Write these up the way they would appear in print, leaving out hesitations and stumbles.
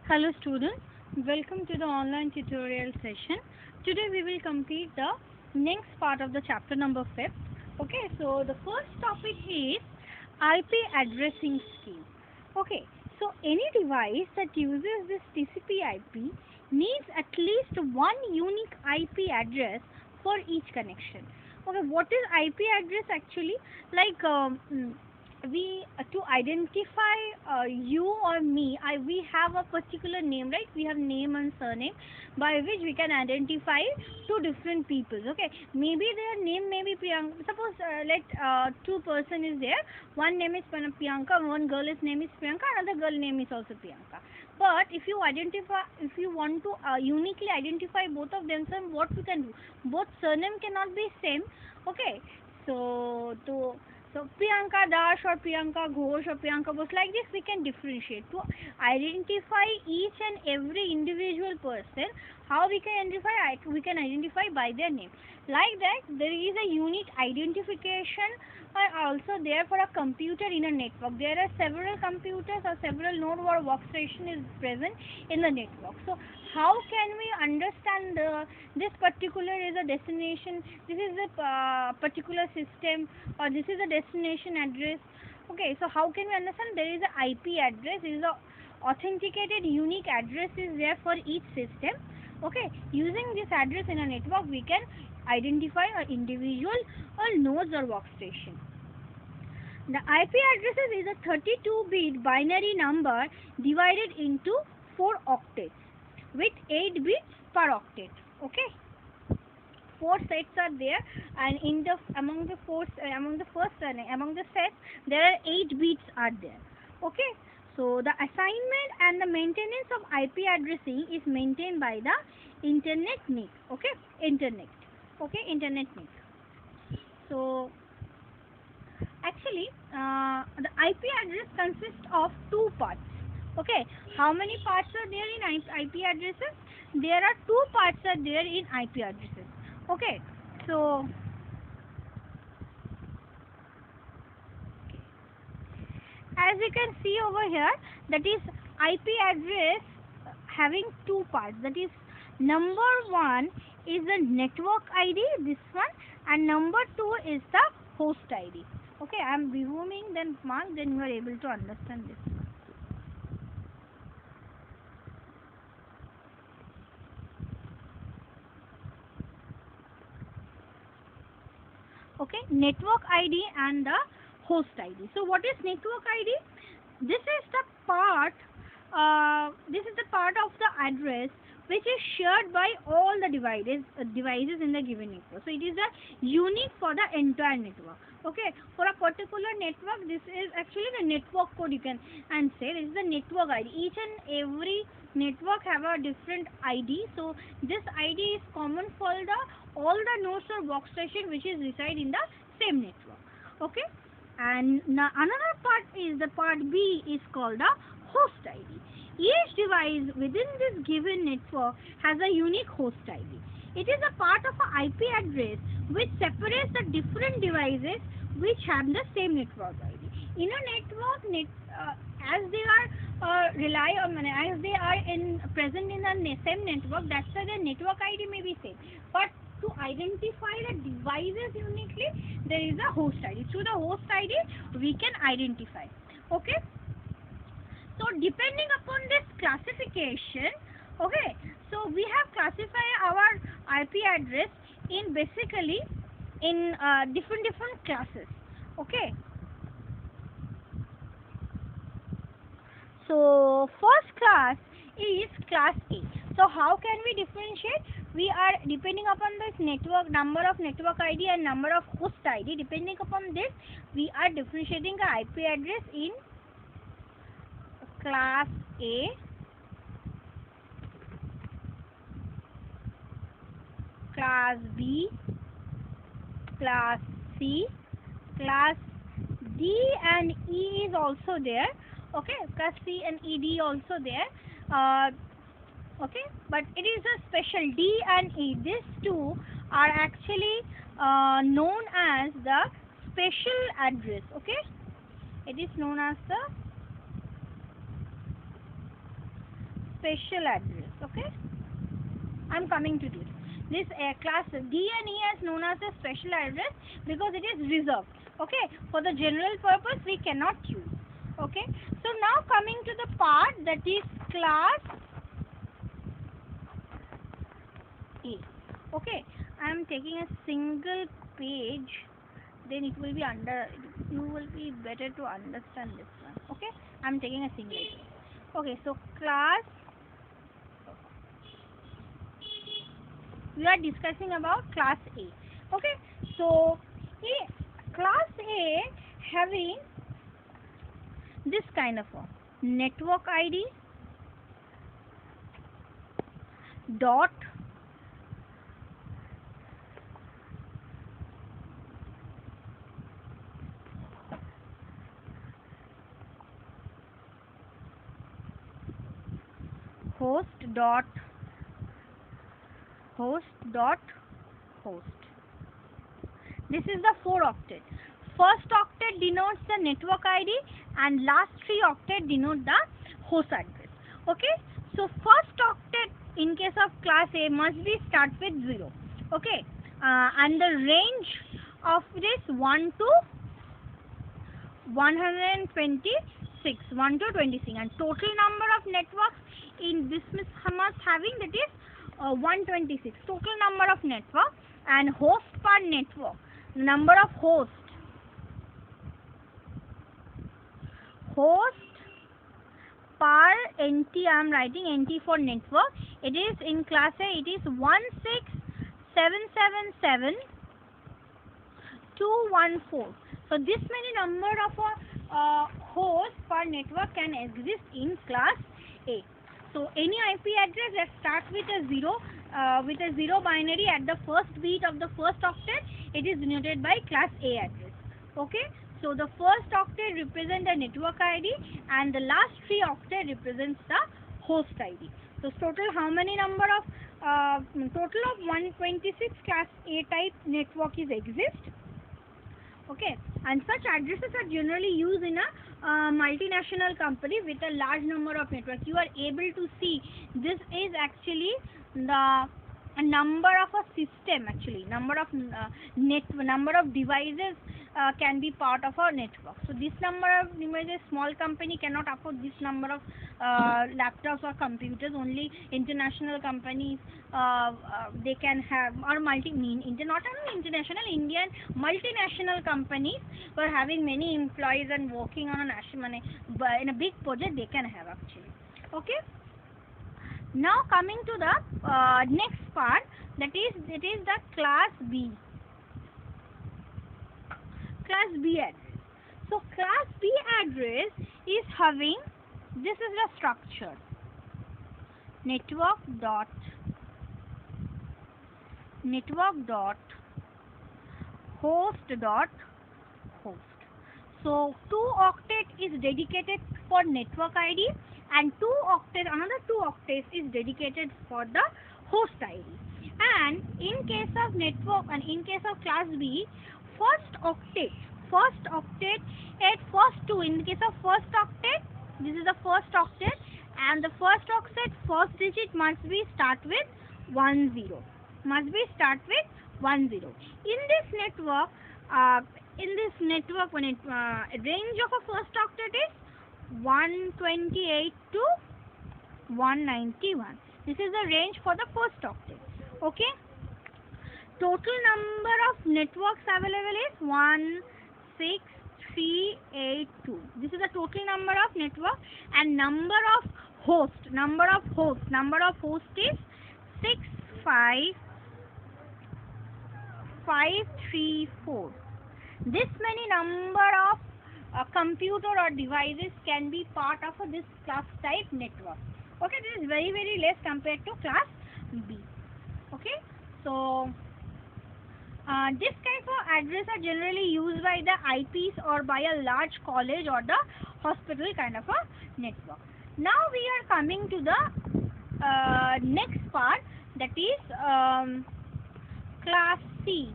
Hello students, welcome to the online tutorial session. Today we will complete the next part of the chapter number 5. Okay, so the first topic is IP addressing scheme. Okay, so any device that uses this TCP IP needs at least one unique IP address for each connection. Okay, what is IP address actually? Like we to identify you or me, we have a particular name, right? We have name and surname by which we can identify two different people. Okay, maybe their name may be Priyanka. Suppose let two person is there, one name is Priyanka, one girl is name is Priyanka, another girl name is also Priyanka. But if you want to uniquely identify both of them, so what we can do, both surname cannot be same. Okay, so Priyanka Das or Priyanka Ghosh or Priyanka Bose, like this we can differentiate to identify each and every individual person. How we can identify? We can identify by their name. Like that, there is a unit identification also there for a computer in a network. There are several computers or several node or workstation is present in the network. So how can we understand this particular is a destination, this is a particular system, or this is a destination address? Okay, so how can we understand? There is a IP address, is a authenticated unique address is there for each system. Okay, using this address in a network we can identify an individual or nodes or workstation. The IP addresses is a 32-bit binary number divided into 4 octets with 8 bits per octet. Okay, 4 sets are there, and among the sets there are 8 bits are there. Okay, so the assignment and the maintenance of IP addressing is maintained by the internet NIC. Okay, internet NIC. So actually the IP address consists of 2 parts. Okay, how many parts are there in IP addresses? There are 2 parts are there in IP addresses. Okay, so as you can see over here, that is IP address having 2 parts. That is, number 1 is the network ID, this one, and number 2 is the host ID. Okay, I am removing then mark, then you are able to understand this. Okay, network ID and the host ID. So what is network ID? This is the part of the address which is shared by all the devices in the given network. So it is a unique for the entire network. Okay, for a particular network, this is actually the network code, you can and say this is the network ID. Each and every network have a different ID. So this ID is common for all the nodes or workstation which is reside in the same network. Okay, and another part is the part B is called the host ID. Each device within this given network has a unique host ID. It is a part of an IP address which separates the different devices which have the same network ID. In a network, as they are as they are present in the same network, that's why the network ID may be same. But to identify the devices uniquely, there is a host ID. Through the host ID, we can identify. Okay. So depending upon this classification, okay, so we have classified our IP address in basically in different classes. Okay. So first class is class A. So how can we differentiate? We are depending upon this network number of network ID and number of host ID. Depending upon this, we are differentiating the IP address in class A, class B, class C, class D and E is also there. Okay, class C and ED also there. Okay, but it is a special D and E. These two are actually known as the special address. Okay, it is known as the special address. Okay, I'm coming to this. This class D and E is known as a special address because it is reserved. Okay, for the general purpose we cannot use. Okay, so now coming to the part that is class A. Okay, I am taking a single page, then it will be you will be better to understand this one. Okay, I am taking a single page. Okay, so class, we are discussing about class A. Okay, so class A having this kind of a network ID dot host dot host. This is the 4 octet. First octet denotes the network ID and last 3 octet denote the host address. Okay, so first octet in case of class A must be start with 0. Okay, and the range of this 1 to 126, 1 to 26, and total number of networks in this must having, that is 126 total number of network, and host per network, number of host per NT. I am writing NT for network. It is in class A, it is 16777,214. So this many number of hosts per network can exist in class A. So any IP address that starts with a 0 binary at the first bit of the first octet, it is denoted by class A address. Okay, so the first octet represents the network ID and the last 3 octet represents the host ID. So total how many number of total of 126 class A type network is exist. Okay, and such addresses are generally used in a multinational company with a large number of networks. You are able to see this is actually the number of a system, actually number of devices can be part of our network. So this number of devices, small company cannot afford this number of laptops or computers. Only international companies they can have, or not only international, Indian multinational companies who are having many employees and working on a national in a big project, they can have actually. Okay, now coming to the next part, that is the class B. Class B address. So class B address is having, this is the structure, network dot host. So 2 octet is dedicated for network ID and another 2 octets is dedicated for the host ID. And in case of network and in case of class B, first octet at first 2, in the case of first octet, this is the first octet, and the first octet first digit must be start with 10. In this network when range of a first octet is 128 to 191. This is the range for the first octet. Okay, total number of networks available is 16382. This is the total number of network, and number of host is 65534. This many number of computer or devices can be part of this class type network. Okay, this is very less compared to class B. Okay, so this kind of address are generally used by the IPs or by a large college or the hospital kind of a network. Now we are coming to the next part, that is class C.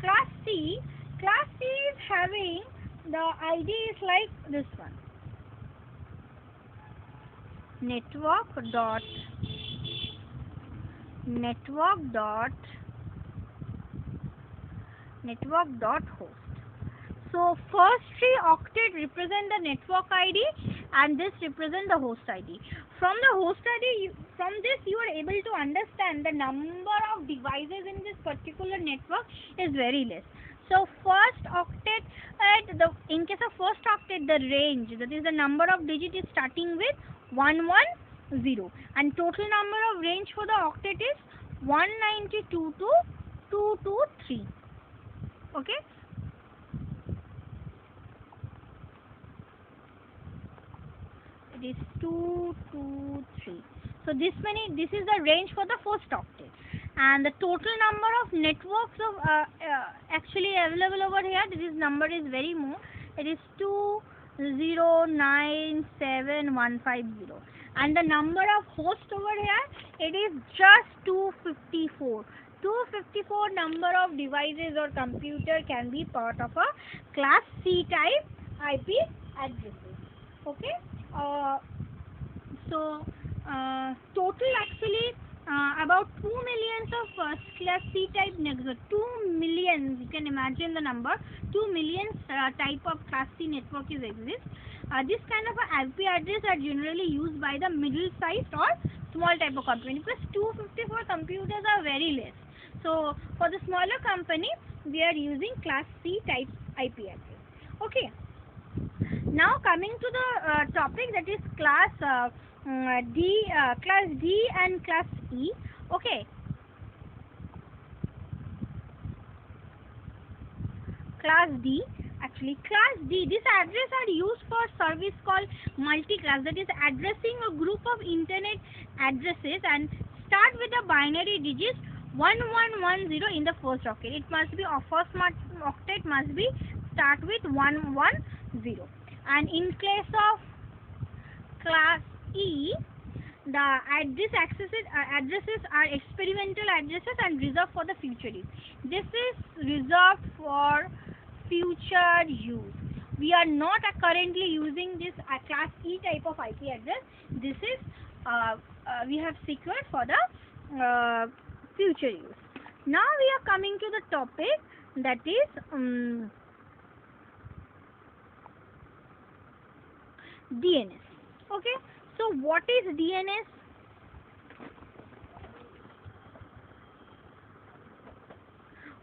Class C is having the ID is like this one. network dot host. So first three octet represent the network ID and this represent the host ID. From the host ID, from this you are able to understand the number of devices in this particular network is very less. So first octet, in case of first octet, the range, that is the number of digit, is starting with 110, and total number of range for the octet is 192 to 223. Okay. It is 223. So this is the range for the first octet, and the total number of networks of actually available over here, this number is very more. It is 2097150, and the number of hosts over here, it is just 254. 254 number of devices or computer can be part of a class C type IP addresses. Okay. Total actually about 2 millions of class C type network. 2 millions, you can imagine the number. 2 millions type of class C network is exist. This kind of IP address are generally used by the middle sized or small type of company, because 254 computers are very less. So for the smaller company, we are using class C type IP address. Okay. Now coming to the topic, that is class D and class E. Okay. Class D. Actually, class D, this address are used for service called multi-class, that is addressing a group of internet addresses and start with the binary digits 1110 in the first octet. It must be first octet must be start with 110. And in case of class E, the addresses are experimental addresses and reserved for the future use. This is reserved for future use. We are not currently using this class E type of IP address. This is we have secured for the future use. Now we are coming to the topic, that is DNS. Okay. So what is DNS?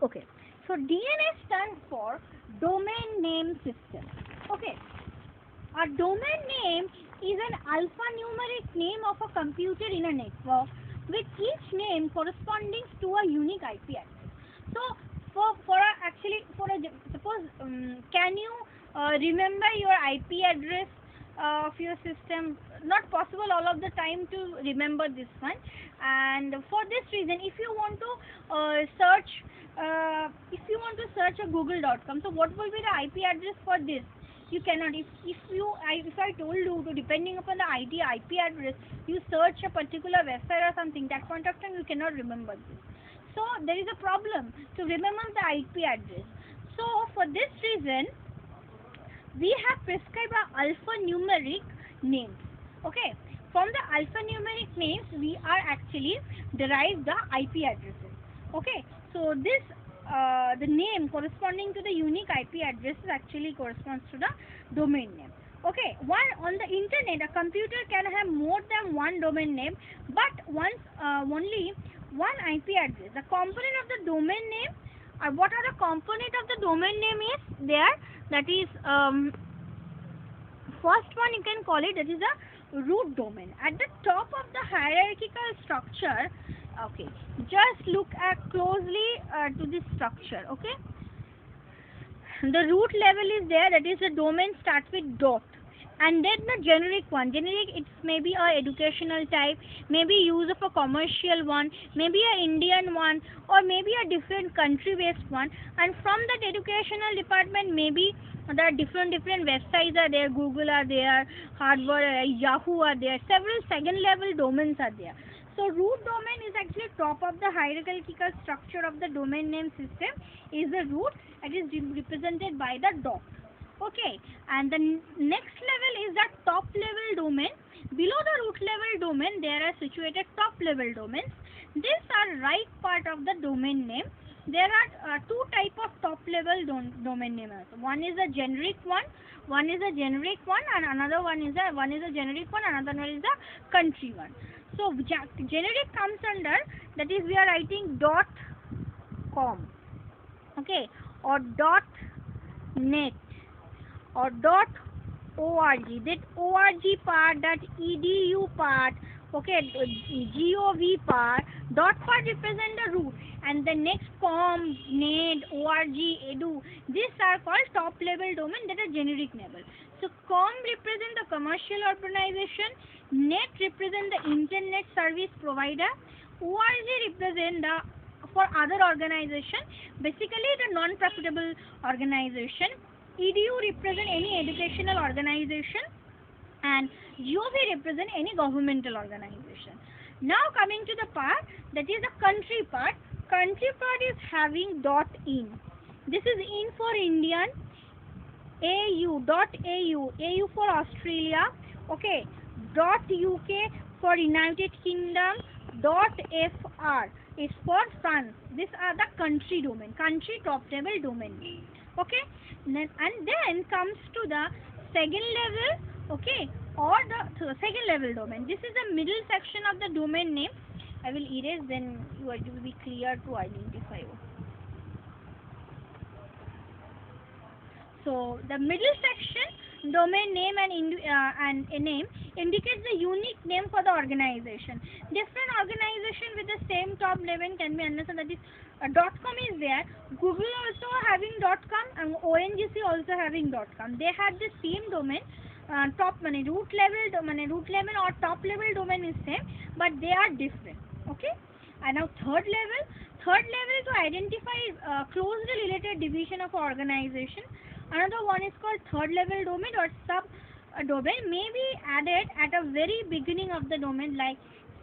Okay. So DNS stands for Domain Name System. Okay. A domain name is an alphanumeric name of a computer in a network, with each name corresponding to a unique IP address. So suppose can you remember your IP address of your system? Not possible all of the time to remember this one, and for this reason, if you want to search a google.com, so what will be the IP address for this? You cannot. If I told you to, depending upon the IP address, you search a particular website or something, that point of time you cannot remember this. So there is a problem to remember the IP address. So for this reason, we have prescribed alphanumeric names. Okay. From the alphanumeric names, we are actually derived the IP addresses. Okay. So this the name corresponding to the unique IP address actually corresponds to the domain name. Okay. On the internet, a computer can have more than one domain name, but only one IP address. The component of the domain name, what are the component of the domain name is there? That is first one you can call it, that is a root domain. At the top of the hierarchical structure, okay, just look at closely to this structure. Okay, the root level is there, that is the domain starts with dot, and then the generic one. Generic, it's maybe a educational type, maybe use of a commercial one, maybe a Indian one, or maybe a different country based one. And from that educational department, maybe there are different websites are there, Google are there, Harvard, Yahoo are there, several second level domains are there. So root domain is actually top of the hierarchical structure of the domain name system, is the root. It is represented by the dot. Okay, and the next level is the top level domain. Below the root level domain, there are situated top level domains. These are right part of the domain name. There are two type of top level domain names. One is a generic one, and another one is a generic one, another one is a country one. So generic comes under, that is we are writing .com, okay, or .net or .org. That org part, that edu part, okay, gov part, dot part represent the root, and the next com, net, org, edu, these are called top level domain, that are generic level. So com represent the commercial organization, net represent the internet service provider, org represent the for other organization, basically the non-profitable organization, edu represent any educational organization, and gov represent any governmental organization. Now coming to the part, that is the country part. Country part is having .in. This is in for Indian, .au for Australia, okay, .uk for United Kingdom, .fr is for France. These are the country domain, country top level domain, okay. And then comes to the second level, okay, or the second level domain. This is the middle section of the domain name. I will erase, then you will be clear to identify. So the middle section, domain name and a name, indicates the unique name for the organization. Different organization with the same top level can be understood. That is, .com is there. Google also having .com, and ONGC also having .com. They have the same domain. Top root level or top level domain is same, but they are different. Okay. And now third level to identify closely related division of organization. Another one is called third level domain or sub domain, may be added at a very beginning of the domain, like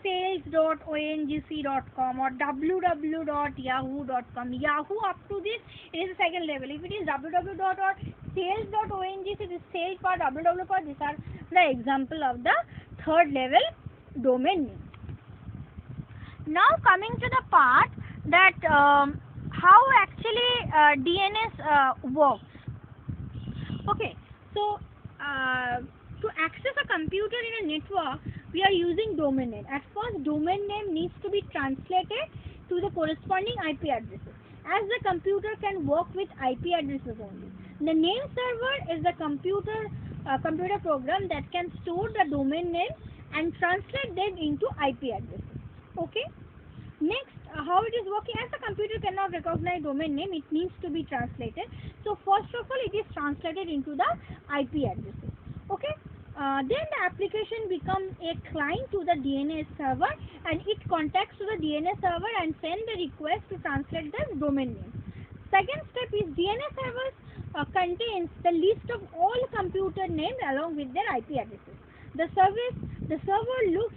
sales.ongc.com or www.yahoo.com. Yahoo up to this is the second level. If it is www or sales.ongc, this sales part, www part, these are the example of the third level domain name. Now coming to the part that how actually DNS works. Okay, so to access a computer in a network, we are using domain name. At first, domain name needs to be translated to the corresponding IP addresses, as the computer can work with IP addresses only. The name server is the computer program that can store the domain name and translate them into IP addresses. Okay. Next, how it is working, as the computer cannot recognize domain name, it needs to be translated. So first of all, it is translated into the IP addresses. Okay. Then the application becomes a client to the DNS server, and it contacts to the DNS server and send the request to translate the domain name. Second step is DNS servers contains the list of all computer names along with their IP addresses. The server looks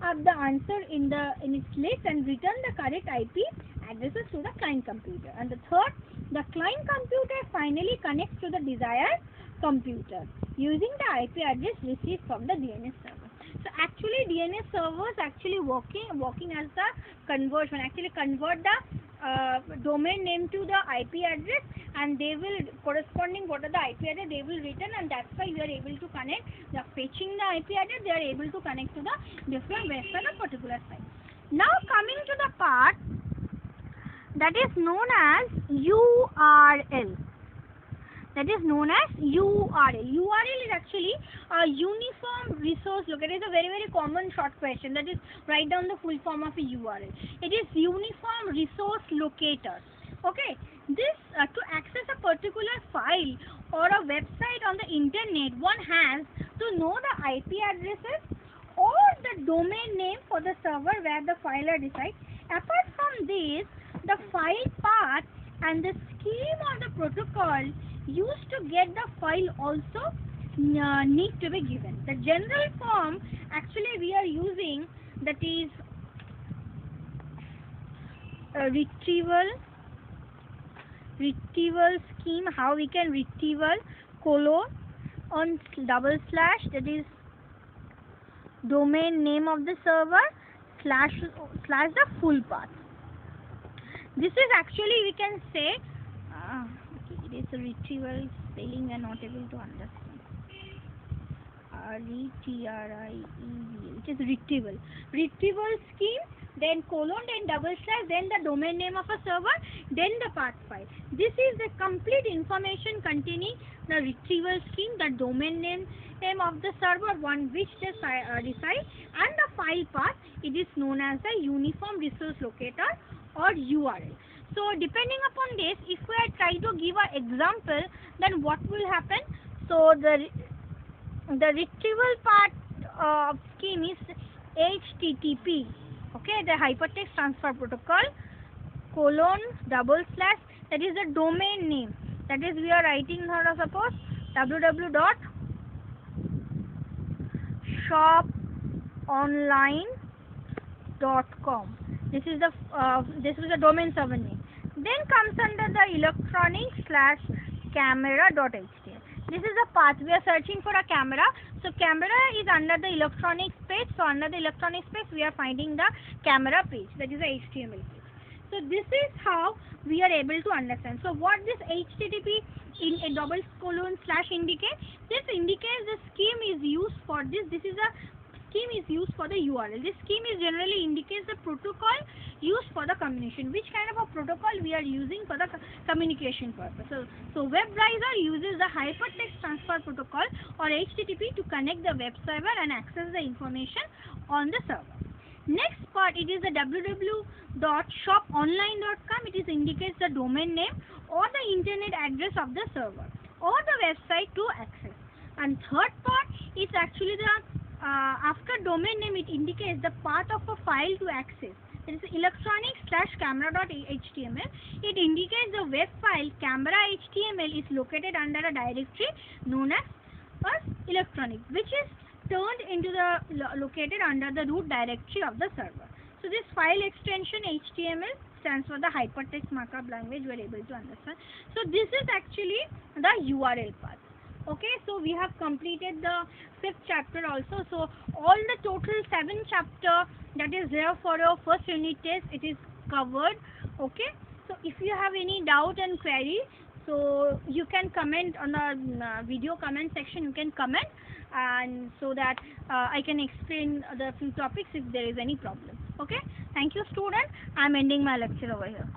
up the answer in its list and return the correct IP addresses to the client computer. And the third, the client computer finally connects to the desired computer using the IP address received from the DNS server. So actually DNS servers actually working as the conversion, actually convert the domain name to the IP address, and they will corresponding what are the IP address they will return, and that's why we are able to connect. They are fetching the IP address, they are able to connect to the different website of particular site. Now coming to the part that is known as URL. That is known as URL. URL is actually a uniform resource locator. It is a very, very common short question. That is, write down the full form of a URL. It is uniform resource locator. Okay. This to access a particular file or a website on the internet, one has to know the IP addresses or the domain name for the server where the file resides. Apart from this, the file path and the scheme or the protocol used to get the file also need to be given. The general form actually we are using, that is retrieval scheme, how we can retrieval : on / that is domain name of the server slash the full path. This is actually, we can say, okay, it is a retrieval spelling and not able to understand. Retrieval. It is retrieval. Retrieval scheme, then colon, then double slash, then the domain name of a server, then the path file. This is the complete information containing the retrieval scheme, the domain name of the server on which they reside, and the file path. It is known as the uniform resource locator or URL. So depending upon this, if we are trying to give an example, then what will happen? So the retrieval part scheme is HTTP, okay, the hypertext transfer protocol, colon, double slash, that is the domain name. That is, we are writing here, suppose www.shoponline.com. This is the domain server name. Then comes under the electronics/camera.html. This is the path. We are searching for a camera. So camera is under the electronics page. So under the electronics page, we are finding the camera page. That is the HTML page. So this is how we are able to understand. So what this HTTP in a double colon slash indicates? This indicates the scheme is used for this. This is a scheme is used for the URL. This scheme is generally indicates the protocol used for the communication. Which kind of a protocol we are using for the communication purpose. So web browser uses the hypertext transfer protocol or HTTP to connect the web server and access the information on the server. Next part, it is the www.shoponline.com. It indicates the domain name or the internet address of the server or the website to access. And third part is actually the after domain name, it indicates the path of a file to access. It is electronics/camera.html. It indicates the web file camera.html is located under a directory known as electronic, which is turned into the located under the root directory of the server. So this file extension HTML stands for the hypertext markup language. We are able to understand. So this is actually the URL path. Okay, so we have completed the 5th chapter also. So all the total 7 chapter that is there for your first unit test, it is covered. Okay, so if you have any doubt and query, so you can comment on the video comment section. You can comment, and so that I can explain the few topics if there is any problem. Okay, thank you student. I am ending my lecture over here.